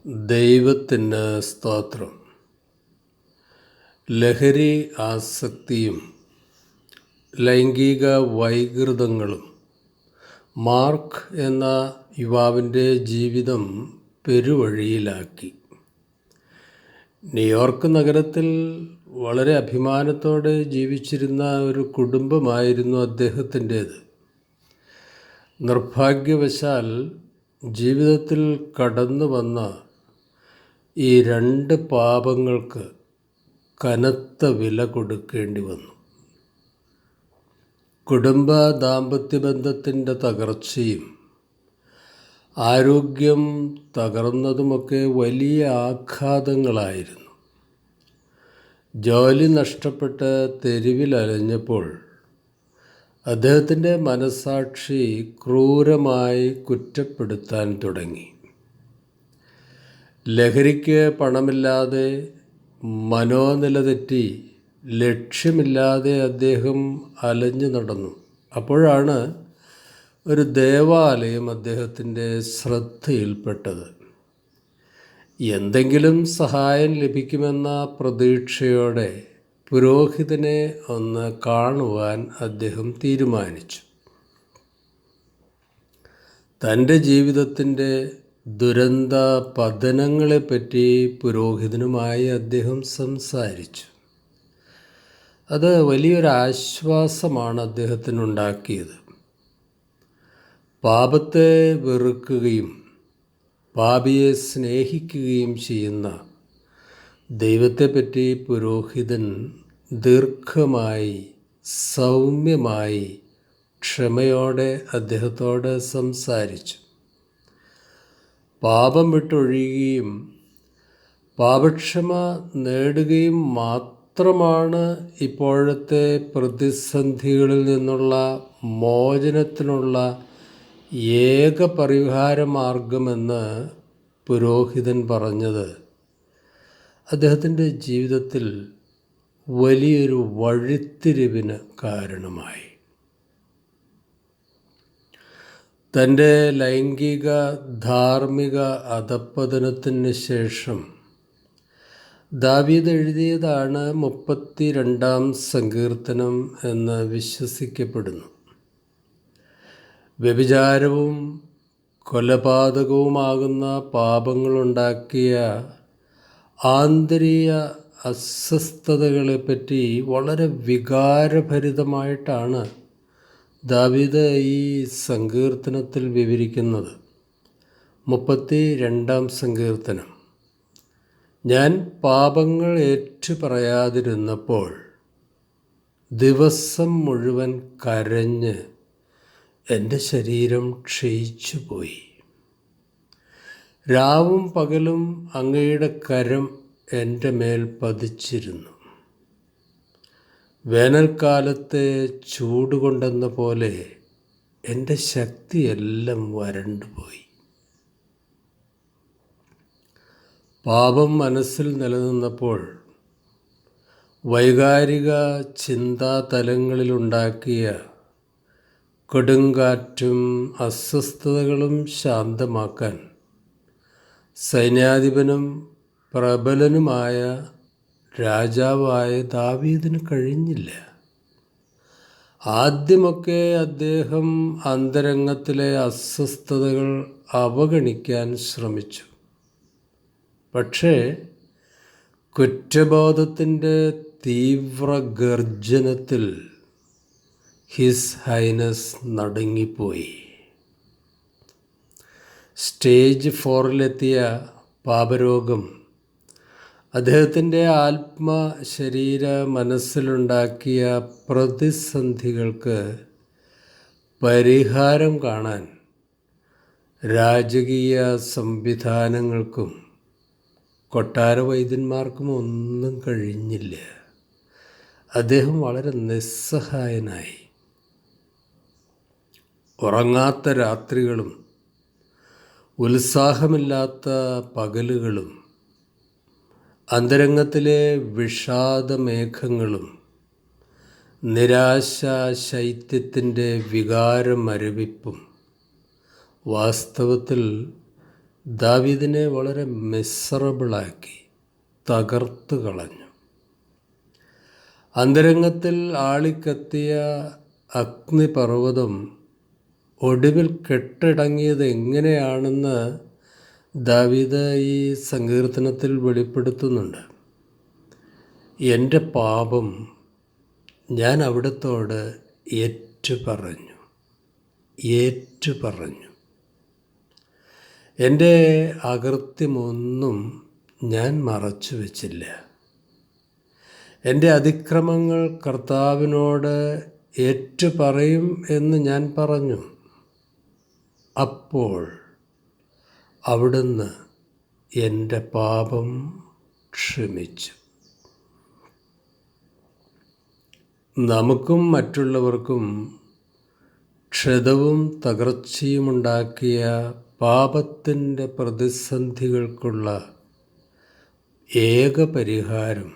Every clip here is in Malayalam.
ദൈവത്തിന് സ്തോത്രം. ലഹരി ആസക്തിയും ലൈംഗിക വൈകൃതങ്ങളും മാർക്ക് എന്ന യുവാവിൻ്റെ ജീവിതം പെരുവഴിയിലാക്കി. ന്യൂയോർക്ക് നഗരത്തിൽ വളരെ അഭിമാനത്തോടെ ജീവിച്ചിരുന്ന ഒരു കുടുംബമായിരുന്നു അദ്ദേഹത്തിൻ്റേത്. നിർഭാഗ്യവശാൽ ജീവിതത്തിൽ കടന്നു വന്ന ഈ രണ്ട് പാപങ്ങൾക്ക് കനത്ത വില കൊടുക്കേണ്ടി വന്നു. കുടുംബ ദാമ്പത്യ ബന്ധത്തിൻ്റെ തകർച്ചയും ആരോഗ്യം തകർന്നതുമൊക്കെ വലിയ ആഘാതങ്ങളായിരുന്നു. ജോലി നഷ്ടപ്പെട്ട് തെരുവിലലഞ്ഞപ്പോൾ അദ്ദേഹത്തിൻ്റെ മനസാക്ഷി ക്രൂരമായി കുറ്റപ്പെടുത്താൻ തുടങ്ങി. ലഹരിക്ക് പണമില്ലാതെ, മനോനില തെറ്റി, ലക്ഷ്യമില്ലാതെ അദ്ദേഹം അലഞ്ഞു നടന്നു. അപ്പോഴാണ് ഒരു ദേവാലയം അദ്ദേഹത്തിൻ്റെ ശ്രദ്ധയിൽപ്പെട്ടത്. എന്തെങ്കിലും സഹായം ലഭിക്കുമെന്ന പ്രതീക്ഷയോടെ പുരോഹിതനെ ഒന്ന് കാണുവാൻ അദ്ദേഹം തീരുമാനിച്ചു. തൻ്റെ ജീവിതത്തിൻ്റെ ദുരന്ത പതനങ്ങളെപ്പറ്റി പുരോഹിതനുമായി അദ്ദേഹം സംസാരിച്ചു. അത് വലിയൊരാശ്വാസമാണ് അദ്ദേഹത്തിനുണ്ടാക്കിയത്. പാപത്തെ വെറുക്കുകയും പാപിയെ സ്നേഹിക്കുകയും ചെയ്യുന്ന ദൈവത്തെപ്പറ്റി പുരോഹിതൻ ദീർഘമായി, സൗമ്യമായി, ക്ഷമയോടെ അദ്ദേഹത്തോട് സംസാരിച്ചു. പാപം വിട്ടൊഴിയുകയും പാപക്ഷമ നേടുകയും മാത്രമാണ് ഇപ്പോഴത്തെ പ്രതിസന്ധികളിൽ നിന്നുള്ള മോചനത്തിനുള്ള ഏക പരിഹാര മാർഗമെന്ന് പുരോഹിതൻ പറഞ്ഞത് അദ്ദേഹത്തിൻ്റെ ജീവിതത്തിൽ വലിയൊരു വഴിത്തിരിവിന് കാരണമായി. തൻ്റെ ലൈംഗിക ധാർമ്മിക അധപ്പതനത്തിന് ശേഷം ദാവീദ് എഴുതിയതാണ് 32-ാം സങ്കീർത്തനം എന്ന് വിശ്വസിക്കപ്പെടുന്നു. വ്യഭിചാരവും കൊലപാതകവുമാകുന്ന പാപങ്ങളുണ്ടാക്കിയ ആന്തരിക അസ്വസ്ഥതകളെപ്പറ്റി വളരെ വികാരഭരിതമായിട്ടാണ് ദാവീദ് ഈ സങ്കീർത്തനത്തിൽ വിവരിക്കുന്നത്. 32-ാം സങ്കീർത്തനം. ഞാൻ പാപങ്ങൾ ഏറ്റുപറയാതിരുന്നപ്പോൾ ദിവസം മുഴുവൻ കരഞ്ഞ് എൻ്റെ ശരീരം ക്ഷയിച്ചുപോയി. രാവും പകലും അങ്ങയുടെ കരം എൻ്റെ മേൽ പതിച്ചിരുന്നു. വേനൽക്കാലത്തെ ചൂടുകൊണ്ടെന്ന പോലെ എൻ്റെ ശക്തിയെല്ലാം വരണ്ടുപോയി. പാപം മനസ്സിൽ നിലനിന്നപ്പോൾ വൈകാരിക ചിന്താതലങ്ങളിലുണ്ടാക്കിയ കൊടുങ്കാറ്റും അസ്വസ്ഥതകളും ശാന്തമാക്കാൻ സൈന്യാധിപനും പ്രബലനുമായ രാജാവായ ദാവീദിന് കഴിഞ്ഞില്ല. ആദ്യമൊക്കെ അദ്ദേഹം അന്തരംഗത്തിലെ അസ്വസ്ഥതകൾ അവഗണിക്കാൻ ശ്രമിച്ചു. പക്ഷേ കുറ്റബോധത്തിൻ്റെ തീവ്ര ഗർജനത്തിൽ ഹിസ് ഹൈനസ് നടുങ്ങിപ്പോയി. സ്റ്റേജ് 4-ലെത്തിയ പാപരോഗം അദ്ദേഹത്തിൻ്റെ ശരീര മനസ്സിലുണ്ടാക്കിയ പ്രതിസന്ധികൾക്ക് പരിഹാരം കാണാൻ രാജകീയ സംവിധാനങ്ങൾക്കും കൊട്ടാര വൈദ്യന്മാർക്കും ഒന്നും കഴിഞ്ഞില്ല. അദ്ദേഹം വളരെ നിസ്സഹായനായി. ഉറങ്ങാത്ത രാത്രികളും ഉത്സാഹമില്ലാത്ത പകലുകളും അന്തരംഗത്തിലെ വിഷാദമേഘങ്ങളും നിരാശാശൈത്യത്തിൻ്റെ വികാരമരവിപ്പും വാസ്തവത്തിൽ ദാവീദിനെ വളരെ മിസറബിളാക്കി, തകർത്ത് കളഞ്ഞു. അന്തരംഗത്തിൽ ആളിക്കത്തിയ അഗ്നിപർവ്വതം ഒടുവിൽ കെട്ടടങ്ങിയത് എങ്ങനെയാണെന്ന് ദാവീദ് ഈ സങ്കീർത്തനത്തിൽ വെളിപ്പെടുത്തുന്നുണ്ട്. എൻ്റെ പാപം ഞാൻ അവിടുത്തോട് ഏറ്റുപറഞ്ഞു. എൻ്റെ അകൃത്യമൊന്നും ഞാൻ മറച്ചു വച്ചില്ല. എൻ്റെ അതിക്രമങ്ങൾ കർത്താവിനോട് ഏറ്റുപറയും എന്ന് ഞാൻ പറഞ്ഞു. അപ്പോൾ അവിടുന്ന് എൻ്റെ പാപം ക്ഷമിച്ചു. നമുക്കും മറ്റുള്ളവർക്കും ക്ഷതവും തകർച്ചയുമുണ്ടാക്കിയ പാപത്തിൻ്റെ പ്രതിസന്ധികൾക്കുള്ള ഏക പരിഹാരം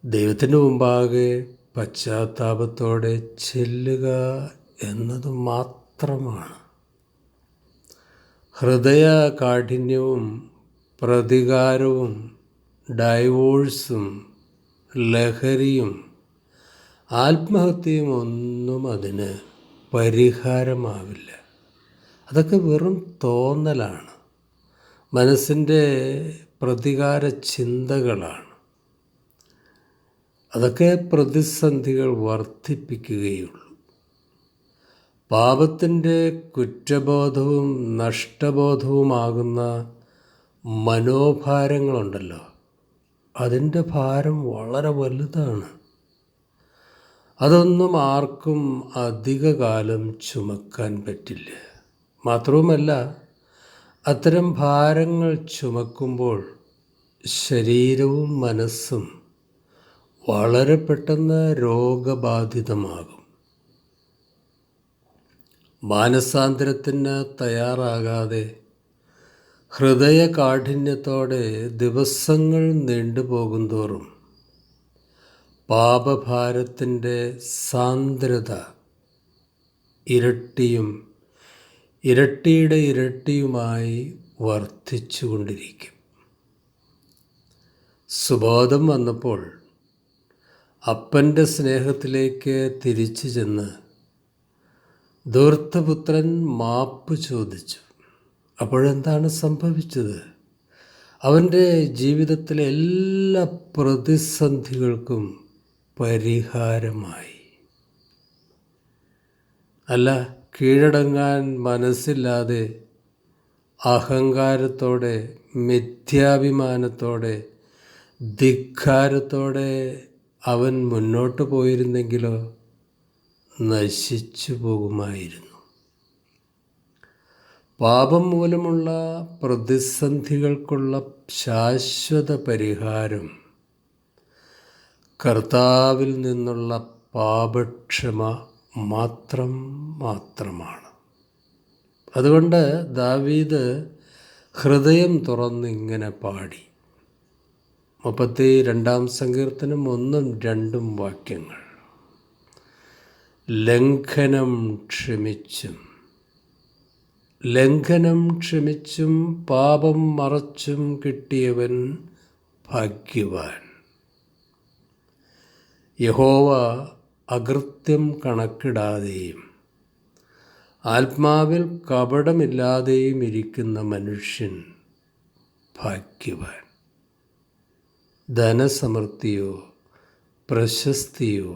ദൈവത്തിൻ്റെ മുമ്പാകെ പശ്ചാത്താപത്തോടെ ചെല്ലുക എന്നത് മാത്രമാണ്. ഹൃദയ കാഠിന്യവും പ്രതികാരവും ഡൈവോഴ്സും ലഹരിയും ആത്മഹത്യയും ഒന്നും അതിന് പരിഹാരമാവില്ല. അതൊക്കെ വെറും തോന്നലാണ്, മനസ്സിൻ്റെ പ്രതികാര ചിന്തകളാണ്. അതൊക്കെ പ്രതിസന്ധികൾ വർദ്ധിപ്പിക്കുകയുള്ളൂ. പാപത്തിൻ്റെ കുറ്റബോധവും നഷ്ടബോധവുമാകുന്ന മനോഭാരങ്ങളുണ്ടല്ലോ, അതിൻ്റെ ഭാരം വളരെ വലുതാണ്. അതൊന്നും ആർക്കും അധികകാലം ചുമക്കാൻ പറ്റില്ല. മാത്രവുമല്ല, അത്തരം ഭാരങ്ങൾ ചുമക്കുമ്പോൾ ശരീരവും മനസ്സും വളരെ പെട്ടെന്ന് രോഗബാധിതമാകും. മാനസാന്തരത്തിന് തയ്യാറാകാതെ ഹൃദയ കാഠിന്യത്തോടെ ദിവസങ്ങൾ നീണ്ടുപോകുന്തോറും പാപഭാരത്തിൻ്റെ സാന്ദ്രത ഇരട്ടിയുടെ ഇരട്ടിയുമായി വർദ്ധിച്ചുകൊണ്ടിരിക്കും. സുബോധം വന്നപ്പോൾ അപ്പൻ്റെ സ്നേഹത്തിലേക്ക് തിരിച്ചു ചെന്ന് ധൂർത്തപുത്രൻ മാപ്പ് ചോദിച്ചു. അപ്പോഴെന്താണ് സംഭവിച്ചത്? അവൻ്റെ ജീവിതത്തിലെ എല്ലാ പ്രതിസന്ധികൾക്കും പരിഹാരമായി. അല്ല, കീഴടങ്ങാൻ മനസ്സില്ലാതെ അഹങ്കാരത്തോടെ, മിഥ്യാഭിമാനത്തോടെ, ധിക്കാരത്തോടെ അവൻ മുന്നോട്ട് പോയിരുന്നെങ്കിലോ നശിച്ചു പോകുമായിരുന്നു. പാപം മൂലമുള്ള പ്രതിസന്ധികൾക്കുള്ള ശാശ്വത പരിഹാരം കർത്താവിൽ നിന്നുള്ള പാപക്ഷമ മാത്രമാണ്. അതുകൊണ്ട് ദാവീദ് ഹൃദയം തുറന്നിങ്ങനെ പാടി. 32-ാം സങ്കീർത്തനം 1-2 വാക്യങ്ങൾ. ലംഘനം ക്ഷമിച്ചും പാപം മറച്ചും കിട്ടിയവൻ ഭാഗ്യവാൻ. യഹോവ അകൃത്യം കണക്കിടാതെയും ആത്മാവിൽ കപടമില്ലാതെയും ഇരിക്കുന്ന മനുഷ്യൻ ഭാഗ്യവാൻ. ധനസമൃദ്ധിയോ പ്രശസ്തിയോ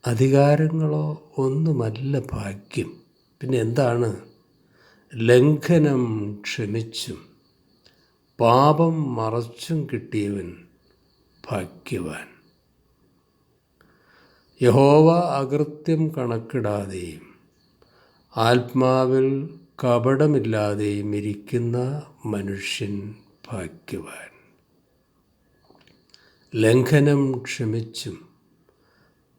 അധികാരങ്ങളോ ഒന്നുമല്ല ഭാഗ്യം. പിന്നെ എന്താണ്? ലംഘനം ക്ഷമിച്ചും പാപം മറച്ചും കിട്ടിയവൻ ഭാഗ്യവാൻ. യഹോവ അകൃത്യം കണക്കിടാതെയും ആത്മാവിൽ കപടമില്ലാതെയും ഇരിക്കുന്ന മനുഷ്യൻ ഭാഗ്യവാൻ. ലംഘനം ക്ഷമിച്ചും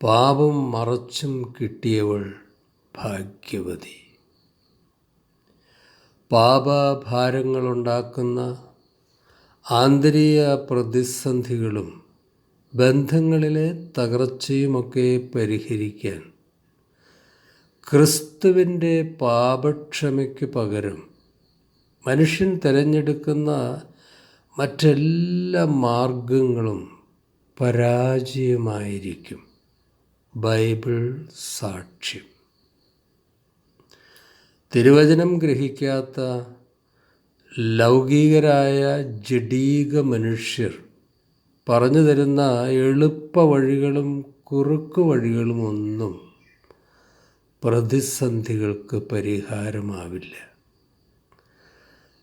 പാപം മറച്ചും കിട്ടിയവൾ ഭാഗ്യവതി. പാപഭാരങ്ങളുണ്ടാക്കുന്ന ആന്തരിക പ്രതിസന്ധികളും ബന്ധങ്ങളിലെ തകർച്ചയുമൊക്കെ പരിഹരിക്കാൻ ക്രിസ്തുവിൻ്റെ പാപക്ഷമയ്ക്ക് പകരം മനുഷ്യൻ തിരഞ്ഞെടുക്കുന്ന മറ്റെല്ലാ മാർഗങ്ങളും പരാജയമായിരിക്കും. ബൈബിൾ സാക്ഷ്യം. തിരുവചനം ഗ്രഹിക്കാത്ത ലൗകികരായ ജഡീക മനുഷ്യർ പറഞ്ഞു തരുന്ന എളുപ്പ വഴികളും കുറുക്കു വഴികളും ഒന്നും പ്രതിസന്ധികൾക്ക് പരിഹാരമാവില്ല.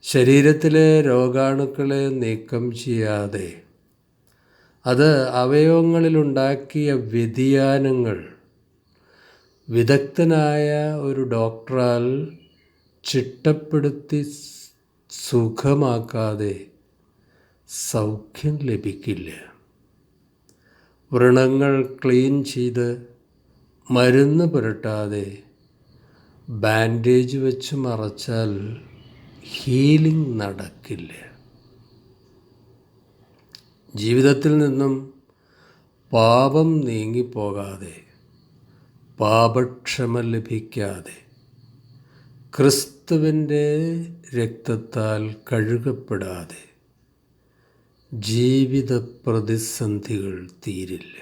ശരീരത്തിലെ രോഗാണുക്കളെ നീക്കം ചെയ്യാതെ അത് അവയവങ്ങളിലുണ്ടാക്കിയ വ്യതിയാനങ്ങൾ വിദഗ്ധനായ ഒരു ഡോക്ടറാൽ ചിട്ടപ്പെടുത്തി സുഖമാക്കാതെ സൗഖ്യം ലഭിക്കില്ല. വ്രണങ്ങൾ ക്ലീൻ ചെയ്ത് മരുന്ന് പുരട്ടാതെ ബാൻഡേജ് വെച്ച് മറച്ചാൽ ഹീലിംഗ് നടക്കില്ല. ജീവിതത്തിൽ നിന്നും പാപം നീങ്ങിപ്പോകാതെ, പാപക്ഷമ ലഭിക്കാതെ, ക്രിസ്തുവിൻ്റെ രക്തത്താൽ കഴുകപ്പെടാതെ ജീവിത പ്രതിസന്ധികൾ തീരില്ല.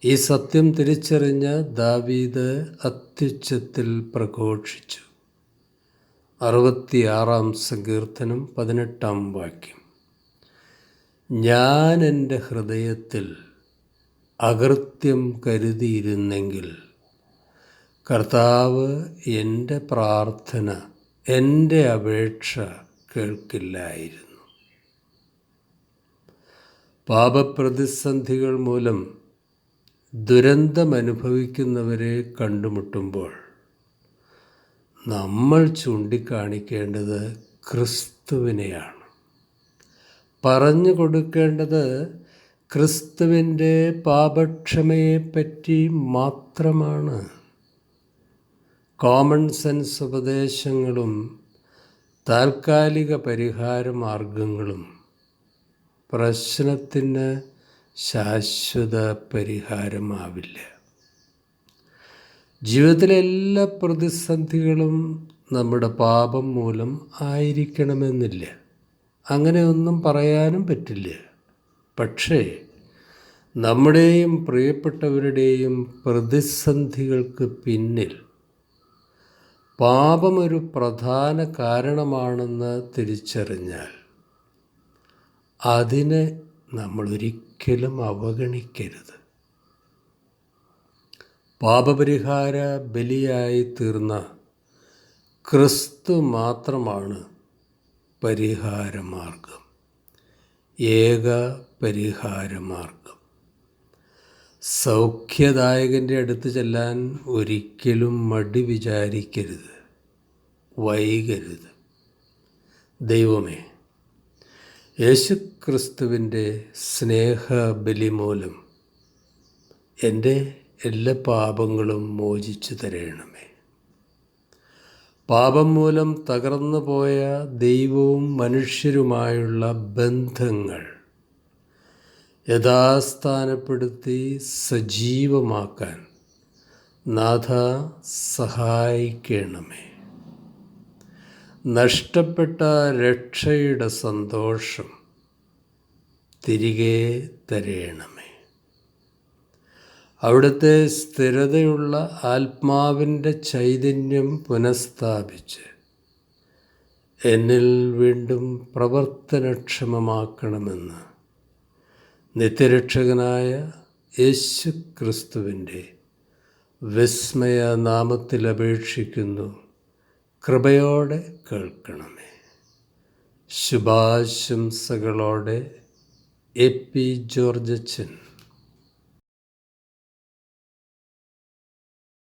ഈ സത്യം തിരിച്ചറിഞ്ഞ ദാവീദ് അത്യുച്ചത്തിൽ പ്രഘോഷിച്ചു. 66 സങ്കീർത്തനം 18 വാക്യം. ഞാൻ എൻ്റെ ഹൃദയത്തിൽ അകൃത്യം കരുതിയിരുന്നെങ്കിൽ കർത്താവ് എൻ്റെ പ്രാർത്ഥന, എൻ്റെ അപേക്ഷ കേൾക്കില്ലായിരുന്നു. പാപപ്രതിസന്ധികൾ മൂലം ദുരന്തമനുഭവിക്കുന്നവരെ കണ്ടുമുട്ടുമ്പോൾ നമ്മൾ ചൂണ്ടിക്കാണിക്കേണ്ടത് ക്രിസ്തുവിനെയാണ്. പറഞ്ഞു കൊടുക്കേണ്ടത് ക്രിസ്തുവിൻ്റെ പാപക്ഷമയെപ്പറ്റി മാത്രമാണ്. കോമൺ സെൻസ് ഉപദേശങ്ങളും താൽക്കാലിക പരിഹാര മാർഗങ്ങളും പ്രശ്നത്തിന് ശാശ്വത പരിഹാരമാവില്ല. ജീവിതത്തിലെ എല്ലാ പ്രതിസന്ധികളും നമ്മുടെ പാപം മൂലം ആയിരിക്കണമെന്നില്ല. അങ്ങനെയൊന്നും പറയാനും പറ്റില്ല. പക്ഷേ നമ്മുടെയും പ്രിയപ്പെട്ടവരുടെയും പ്രതിസന്ധികൾക്ക് പിന്നിൽ പാപമൊരു പ്രധാന കാരണമാണെന്ന് തിരിച്ചറിഞ്ഞാൽ അതിനെ നമ്മൾ ഒരിക്കലും അവഗണിക്കരുത്. പാപപരിഹാര ബലിയായി തീർന്ന ക്രിസ്തു മാത്രമാണ് പരിഹാരമാർഗം, ഏക പരിഹാരമാർഗം. സൗഖ്യദായകൻ്റെ അടുത്ത് ചെല്ലാൻ ഒരിക്കലും മടി വിചാരിക്കരുത്, വൈകരുത്. ദൈവമേ, യേശുക്രിസ്തുവിൻ്റെ സ്നേഹബലി മൂലം എൻ്റെ എല്ലാ പാപങ്ങളും മോചിച്ചു തരണമേ. പാപം മൂലം തകർന്നു പോയ ദൈവവും മനുഷ്യരുമായുള്ള ബന്ധങ്ങൾ യഥാസ്ഥാനപ്പെടുത്തി സജീവമാക്കാൻ നാഥ സഹായിക്കണമേ. നഷ്ടപ്പെട്ട രക്ഷയുടെ സന്തോഷം തിരികെ തരയണമേ. അവിടുത്തെ സ്ഥിരതയുള്ള ആത്മാവിൻ്റെ ചൈതന്യം പുനഃസ്ഥാപിച്ച് എന്നിൽ വീണ്ടും പ്രവർത്തനക്ഷമമാക്കണമെന്ന് നിത്യരക്ഷകനായ യേശുക്രിസ്തുവിൻ്റെ വിസ്മയ നാമത്തിൽ അപേക്ഷിക്കുന്നു. കൃപയോടെ കേൾക്കണമേ. ശുഭാശംസകളോടെ എ പി ജോർജച്ചൻ.